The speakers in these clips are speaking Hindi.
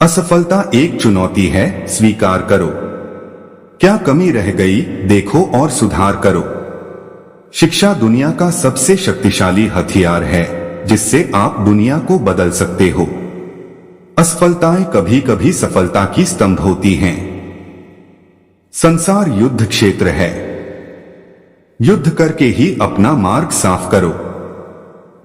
असफलता एक चुनौती है, स्वीकार करो। क्या कमी रह गई, देखो और सुधार करो। शिक्षा दुनिया का सबसे शक्तिशाली हथियार है, जिससे आप दुनिया को बदल सकते हो। असफलताएं कभी कभी सफलता की स्तंभ होती हैं। संसार युद्ध क्षेत्र है। युद्ध करके ही अपना मार्ग साफ करो।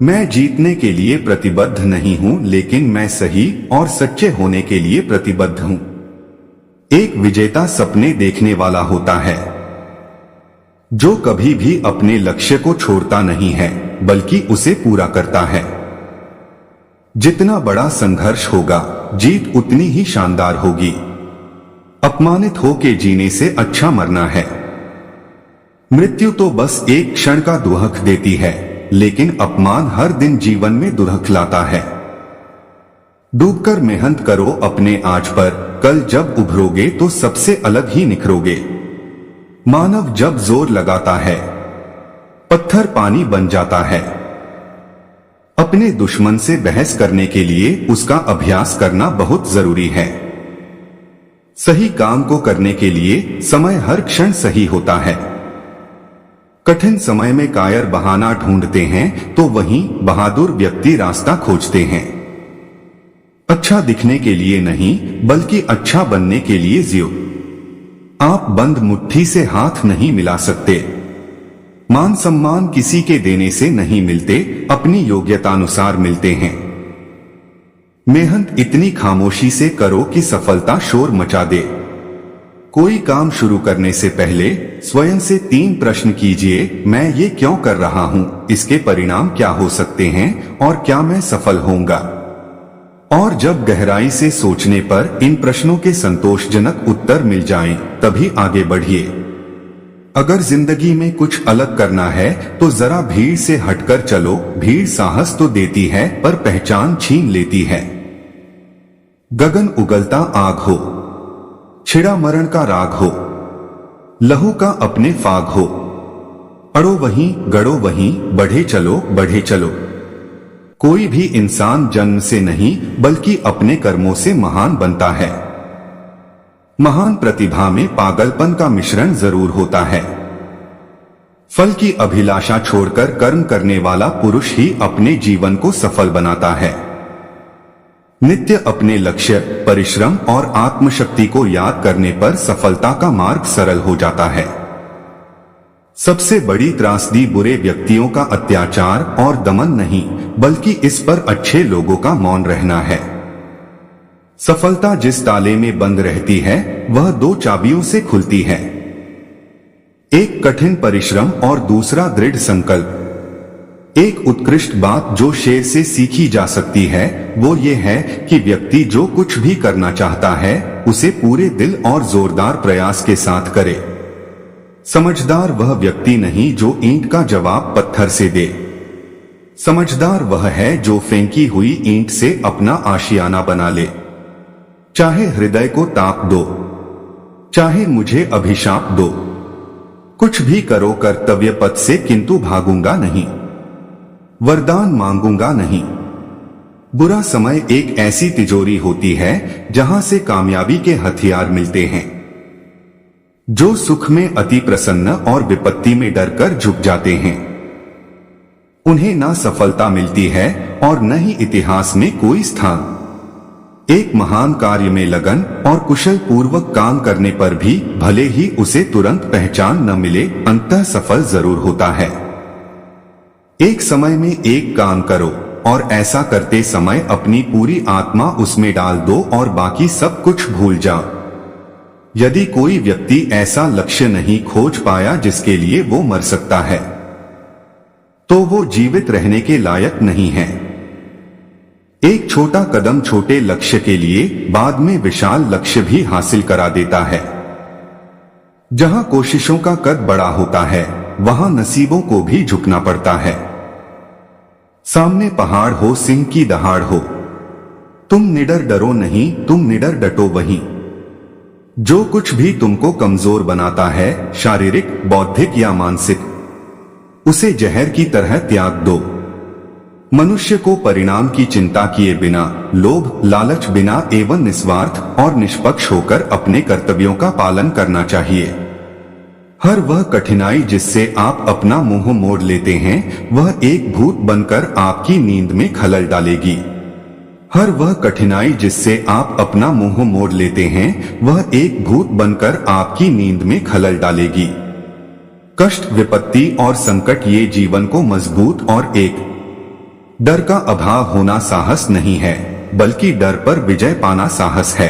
मैं जीतने के लिए प्रतिबद्ध नहीं हूं, लेकिन मैं सही और सच्चे होने के लिए प्रतिबद्ध हूं। एक विजेता सपने देखने वाला होता है, जो कभी भी अपने लक्ष्य को छोड़ता नहीं है, बल्कि उसे पूरा करता है। जितना बड़ा संघर्ष होगा, जीत उतनी ही शानदार होगी। अपमानित होके जीने से अच्छा मरना है। मृत्यु तो बस एक क्षण का दुहक देती है, लेकिन अपमान हर दिन जीवन में दुहक लाता है। डूबकर मेहनत करो अपने आज पर, कल जब उभरोगे तो सबसे अलग ही निखरोगे। मानव जब जोर लगाता है, पत्थर पानी बन जाता है। अपने दुश्मन से बहस करने के लिए उसका अभ्यास करना बहुत जरूरी है। सही काम को करने के लिए समय हर क्षण सही होता है। कठिन समय में कायर बहाना ढूंढते हैं, तो वहीं बहादुर व्यक्ति रास्ता खोजते हैं। अच्छा दिखने के लिए नहीं, बल्कि अच्छा बनने के लिए जियो। आप बंद मुट्ठी से हाथ नहीं मिला सकते। मान सम्मान किसी के देने से नहीं मिलते, अपनी योग्यतानुसार मिलते हैं। मेहनत इतनी खामोशी से करो कि सफलता शोर मचा दे। कोई काम शुरू करने से पहले स्वयं से 3 प्रश्न कीजिए। मैं ये क्यों कर रहा हूं, इसके परिणाम क्या हो सकते हैं, और क्या मैं सफल होऊंगा। और जब गहराई से सोचने पर इन प्रश्नों के संतोषजनक उत्तर मिल जाएं, तभी आगे बढ़िए। अगर जिंदगी में कुछ अलग करना है, तो जरा भीड़ से हटकर चलो। भीड़ साहस तो देती है, पर पहचान छीन लेती है। गगन उगलता आग हो, छिड़ा मरण का राग हो, लहू का अपने फाग हो। अड़ो वहीं, गड़ो वहीं, बढ़े चलो, बढ़े चलो। कोई भी इंसान जन्म से नहीं, बल्कि अपने कर्मों से महान बनता है। महान प्रतिभा में पागलपन का मिश्रण जरूर होता है। फल की अभिलाषा छोड़कर कर्म करने वाला पुरुष ही अपने जीवन को सफल बनाता है। नित्य अपने लक्ष्य, परिश्रम और आत्मशक्ति को याद करने पर सफलता का मार्ग सरल हो जाता है। सबसे बड़ी त्रासदी बुरे व्यक्तियों का अत्याचार और दमन नहीं, बल्कि इस पर अच्छे लोगों का मौन रहना है। सफलता जिस ताले में बंद रहती है, वह 2 चाबियों से खुलती है। एक कठिन परिश्रम और दूसरा दृढ़ संकल्प। एक उत्कृष्ट बात जो शेर से सीखी जा सकती है, वो ये है कि व्यक्ति जो कुछ भी करना चाहता है, उसे पूरे दिल और जोरदार प्रयास के साथ करे। समझदार वह व्यक्ति नहीं जो ईंट का जवाब पत्थर से दे। समझदार वह है जो फेंकी हुई ईंट से अपना आशियाना बना ले। चाहे हृदय को ताप दो, चाहे मुझे अभिशाप दो, कुछ भी करो कर्तव्य पथ से, किंतु भागूंगा नहीं, वरदान मांगूंगा नहीं। बुरा समय एक ऐसी तिजोरी होती है जहां से कामयाबी के हथियार मिलते हैं। जो सुख में अति प्रसन्न और विपत्ति में डरकर झुक जाते हैं, उन्हें ना सफलता मिलती है और न ही इतिहास में कोई स्थान। एक महान कार्य में लगन और कुशल पूर्वक काम करने पर भी भले ही उसे तुरंत पहचान न मिले, अंततः सफल जरूर होता है। एक समय में एक काम करो, और ऐसा करते समय अपनी पूरी आत्मा उसमें डाल दो और बाकी सब कुछ भूल जाओ। यदि कोई व्यक्ति ऐसा लक्ष्य नहीं खोज पाया जिसके लिए वो मर सकता है, तो वो जीवित रहने के लायक नहीं है। एक छोटा कदम छोटे लक्ष्य के लिए बाद में विशाल लक्ष्य भी हासिल करा देता है। जहां कोशिशों का कद बड़ा होता है, वहां नसीबों को भी झुकना पड़ता है। सामने पहाड़ हो, सिंह की दहाड़ हो, तुम निडर डरो नहीं, तुम निडर डटो वहीं। जो कुछ भी तुमको कमजोर बनाता है, शारीरिक, बौद्धिक या मानसिक, उसे जहर की तरह त्याग दो। मनुष्य को परिणाम की चिंता किए बिना, लोभ लालच बिना एवं निस्वार्थ और निष्पक्ष होकर अपने कर्तव्यों का पालन करना चाहिए। हर वह कठिनाई जिससे आप अपना मुंह मोड़ लेते हैं, वह एक भूत बनकर आपकी नींद में खलल डालेगी। हर वह कठिनाई जिससे आप अपना मुंह मोड़ लेते हैं, वह एक भूत बनकर आपकी नींद में खलल डालेगी। कष्ट, विपत्ति और संकट ये जीवन को मजबूत और एक डर का अभाव होना साहस नहीं है, बल्कि डर पर विजय पाना साहस है।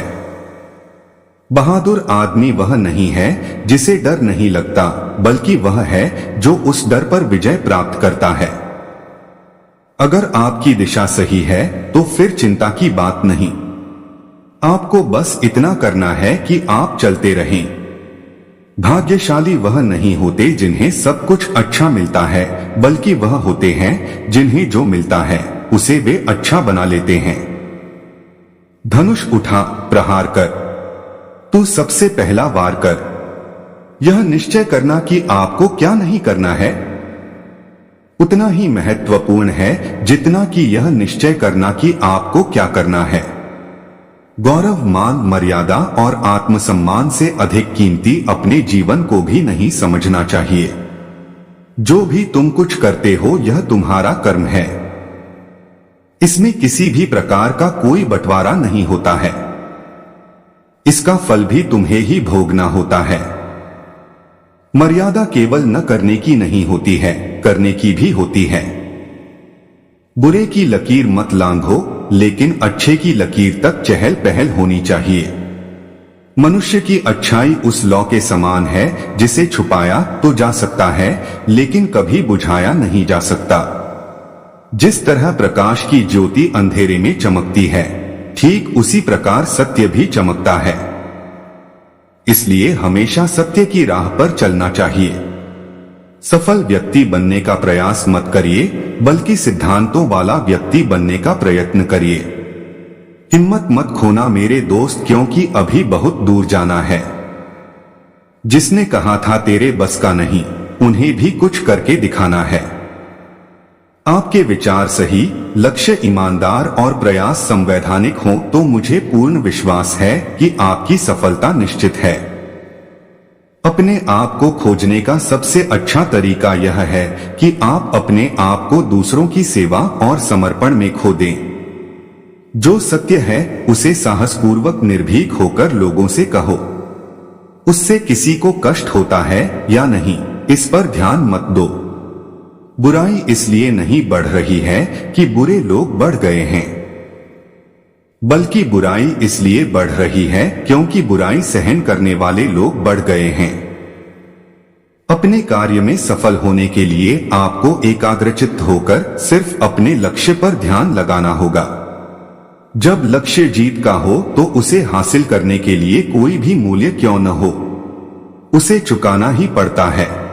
बहादुर आदमी वह नहीं है जिसे डर नहीं लगता, बल्कि वह है जो उस डर पर विजय प्राप्त करता है। अगर आपकी दिशा सही है तो फिर चिंता की बात नहीं। आपको बस इतना करना है कि आप चलते रहें। भाग्यशाली वह नहीं होते जिन्हें सब कुछ अच्छा मिलता है, बल्कि वह होते हैं जिन्हें जो मिलता है उसे वे अच्छा बना लेते हैं। धनुष उठा, प्रहार कर, तू सबसे पहला वार कर। यह निश्चय करना कि आपको क्या नहीं करना है उतना ही महत्वपूर्ण है जितना कि यह निश्चय करना कि आपको क्या करना है। गौरव, मान, मर्यादा और आत्मसम्मान से अधिक कीमती अपने जीवन को भी नहीं समझना चाहिए। जो भी तुम कुछ करते हो यह तुम्हारा कर्म है। इसमें किसी भी प्रकार का कोई बंटवारा नहीं होता है। इसका फल भी तुम्हें ही भोगना होता है। मर्यादा केवल न करने की नहीं होती है, करने की भी होती है। बुरे की लकीर मत लांघो, लेकिन अच्छे की लकीर तक चहल पहल होनी चाहिए। मनुष्य की अच्छाई उस लौ के समान है जिसे छुपाया तो जा सकता है, लेकिन कभी बुझाया नहीं जा सकता। जिस तरह प्रकाश की ज्योति अंधेरे में चमकती है, ठीक उसी प्रकार सत्य भी चमकता है। इसलिए हमेशा सत्य की राह पर चलना चाहिए। सफल व्यक्ति बनने का प्रयास मत करिए, बल्कि सिद्धांतों वाला व्यक्ति बनने का प्रयत्न करिए। हिम्मत मत खोना मेरे दोस्त, क्योंकि अभी बहुत दूर जाना है। जिसने कहा था तेरे बस का नहीं, उन्हें भी कुछ करके दिखाना है। आपके विचार सही, लक्ष्य ईमानदार और प्रयास संवैधानिक हो तो मुझे पूर्ण विश्वास है कि आपकी सफलता निश्चित है। अपने आप को खोजने का सबसे अच्छा तरीका यह है कि आप अपने आप को दूसरों की सेवा और समर्पण में खो दें। जो सत्य है उसे साहसपूर्वक निर्भीक होकर लोगों से कहो। उससे किसी को कष्ट होता है या नहीं, इस पर ध्यान मत दो। बुराई इसलिए नहीं बढ़ रही है कि बुरे लोग बढ़ गए हैं, बल्कि बुराई इसलिए बढ़ रही है क्योंकि बुराई सहन करने वाले लोग बढ़ गए हैं। अपने कार्य में सफल होने के लिए आपको एकाग्रचित्त होकर सिर्फ अपने लक्ष्य पर ध्यान लगाना होगा। जब लक्ष्य जीत का हो तो उसे हासिल करने के लिए कोई भी मूल्य क्यों न हो, उसे चुकाना ही पड़ता है।